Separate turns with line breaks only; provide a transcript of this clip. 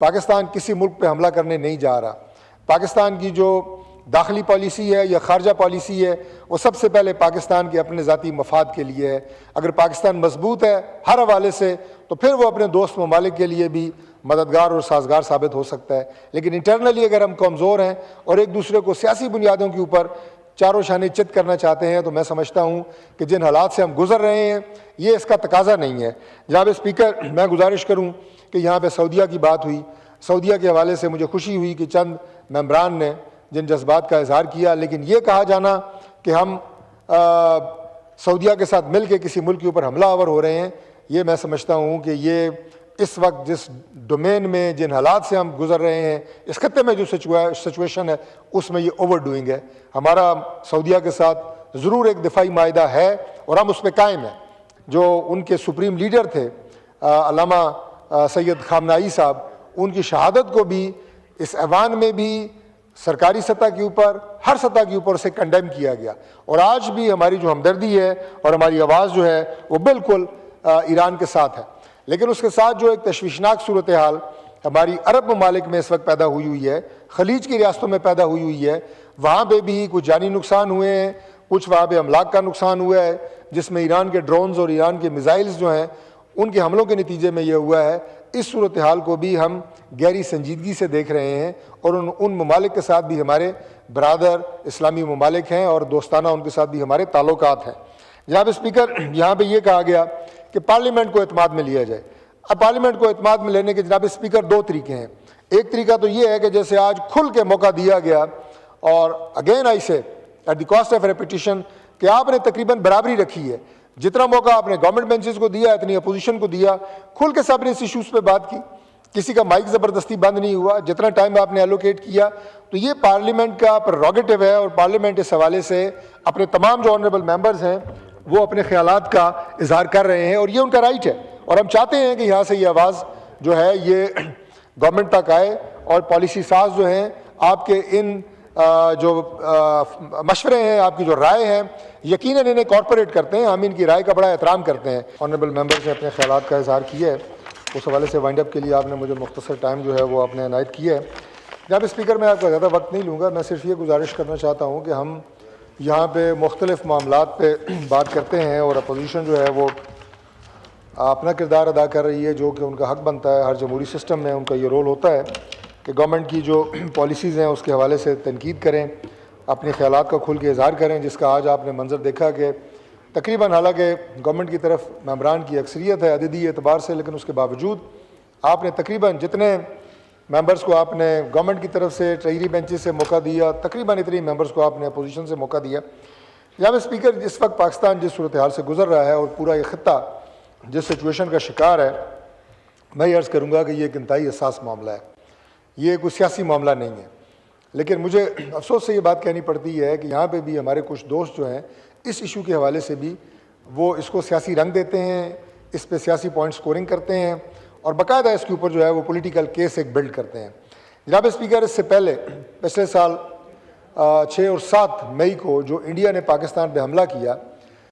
پاکستان کسی ملک پہ حملہ کرنے نہیں جا رہا۔ پاکستان کی جو داخلی پالیسی ہے یا خارجہ پالیسی ہے وہ سب سے پہلے پاکستان کے اپنے ذاتی مفاد کے لیے ہے۔ اگر پاکستان مضبوط ہے ہر حوالے سے تو پھر وہ اپنے دوست ممالک کے لیے بھی مددگار اور سازگار ثابت ہو سکتا ہے، لیکن انٹرنلی اگر ہم کمزور ہیں اور ایک دوسرے کو سیاسی بنیادوں کے اوپر چاروں شانے چت کرنا چاہتے ہیں تو میں سمجھتا ہوں کہ جن حالات سے ہم گزر رہے ہیں یہ اس کا تقاضا نہیں ہے۔ جناب اسپیکر، میں گزارش کروں کہ یہاں پہ سعودیہ کی بات ہوئی، سعودیہ کے حوالے سے مجھے خوشی ہوئی کہ چند ممبران نے جن جذبات کا اظہار کیا، لیکن یہ کہا جانا کہ ہم سعودیہ کے ساتھ مل کے کسی ملک کے اوپر حملہ آور ہو رہے ہیں، یہ میں سمجھتا ہوں کہ یہ اس وقت جس ڈومین میں جن حالات سے ہم گزر رہے ہیں، اس خطے میں جو سچویشن ہے اس میں یہ اوور ڈوئنگ ہے۔ ہمارا سعودیہ کے ساتھ ضرور ایک دفاعی معاہدہ ہے اور ہم اس پہ قائم ہیں۔ جو ان کے سپریم لیڈر تھے علامہ سید خامنائی صاحب، ان کی شہادت کو بھی اس ایوان میں بھی سرکاری سطح کے اوپر ہر سطح کے اوپر اسے کنڈیم کیا گیا، اور آج بھی ہماری جو ہمدردی ہے اور ہماری آواز جو ہے وہ بالکل ایران کے ساتھ ہے۔ لیکن اس کے ساتھ جو ایک تشویشناک صورتحال ہماری عرب ممالک میں اس وقت پیدا ہوئی ہے، خلیج کی ریاستوں میں پیدا ہوئی ہے، وہاں پہ بھی کچھ جانی نقصان ہوئے ہیں، کچھ وہاں پہ املاک کا نقصان ہوا ہے، جس میں ایران کے ڈرونز اور ایران کے میزائلز جو ہیں ان کے حملوں کے نتیجے میں یہ ہوا ہے۔ اس صورتحال کو بھی ہم گہری سنجیدگی سے دیکھ رہے ہیں، اور ان ممالک کے ساتھ بھی ہمارے برادر اسلامی ممالک ہیں اور دوستانہ ان کے ساتھ بھی ہمارے تعلقات ہیں۔ جناب اسپیکر، یہاں پہ یہ کہا گیا کہ پارلیمنٹ کو اعتماد میں لیا جائے۔ اب پارلیمنٹ کو اعتماد میں لینے کے جناب اسپیکر دو طریقے ہیں۔ ایک طریقہ تو یہ ہے کہ جیسے آج کھل کے موقع دیا گیا، اور again I say at the cost of repetition کہ آپ نے تقریباً برابری رکھی ہے، جتنا موقع آپ نے گورنمنٹ بینچز کو دیا اتنی اپوزیشن کو دیا، کھل کے سب نے اس ایشوز پہ بات کی، کسی کا مائک زبردستی بند نہیں ہوا، جتنا ٹائم آپ نے ایلوکیٹ کیا، تو یہ پارلیمنٹ کا پریروگیٹو ہے، اور پارلیمنٹ اس حوالے سے اپنے تمام جو آنریبل ممبرز ہیں وہ اپنے خیالات کا اظہار کر رہے ہیں، اور یہ ان کا رائٹ ہے، اور ہم چاہتے ہیں کہ یہاں سے یہ آواز جو ہے یہ گورنمنٹ تک آئے، اور پالیسی ساز جو ہیں آپ کے ان جو مشورے ہیں، آپ کی جو رائے ہیں، یقیناً انہیں کارپوریٹ کرتے ہیں، ہم ان کی رائے کا بڑا احترام کرتے ہیں۔ آنریبل ممبرز نے اپنے خیالات کا اظہار کیا ہے، اس حوالے سے وائنڈ اپ کے لیے آپ نے مجھے مختصر ٹائم جو ہے وہ آپ نے عنایت کیا ہے۔ جناب اسپیکر، میں آپ کا زیادہ وقت نہیں لوں گا، میں صرف یہ گزارش کرنا چاہتا ہوں کہ ہم یہاں پہ مختلف معاملات پہ بات کرتے ہیں، اور اپوزیشن جو ہے وہ اپنا کردار ادا کر رہی ہے جو کہ ان کا حق بنتا ہے، ہر جمہوری سسٹم میں ان کا یہ رول ہوتا ہے کہ گورنمنٹ کی جو پالیسیز ہیں اس کے حوالے سے تنقید کریں، اپنے خیالات کا کھل کے اظہار کریں، جس کا آج آپ نے منظر دیکھا کہ تقریباً حالانکہ گورنمنٹ کی طرف ممبران کی اکثریت ہے عددی اعتبار سے، لیکن اس کے باوجود آپ نے تقریباً جتنے ممبرز کو آپ نے گورنمنٹ کی طرف سے ٹریجری بینچز سے موقع دیا، تقریباً اتنی ممبرز کو آپ نے اپوزیشن سے موقع دیا۔ جناب اسپیکر، اس وقت پاکستان جس صورتحال سے گزر رہا ہے اور پورا یہ خطہ جس سچویشن کا شکار ہے، میں یہ عرض کروں گا کہ یہ ایک انتہائی حساس معاملہ ہے، یہ کوئی سیاسی معاملہ نہیں ہے، لیکن مجھے افسوس سے یہ بات کہنی پڑتی ہے کہ یہاں پہ بھی ہمارے کچھ دوست جو ہیں اس ایشو کے حوالے سے بھی وہ اس کو سیاسی رنگ دیتے ہیں، اس پہ سیاسی پوائنٹ سکورنگ کرتے ہیں، اور باقاعدہ اس کے اوپر جو ہے وہ پولیٹیکل کیس ایک بلڈ کرتے ہیں۔ جناب اسپیکر، اس سے پہلے پچھلے سال 6 اور 7 مئی کو جو انڈیا نے پاکستان پہ حملہ کیا،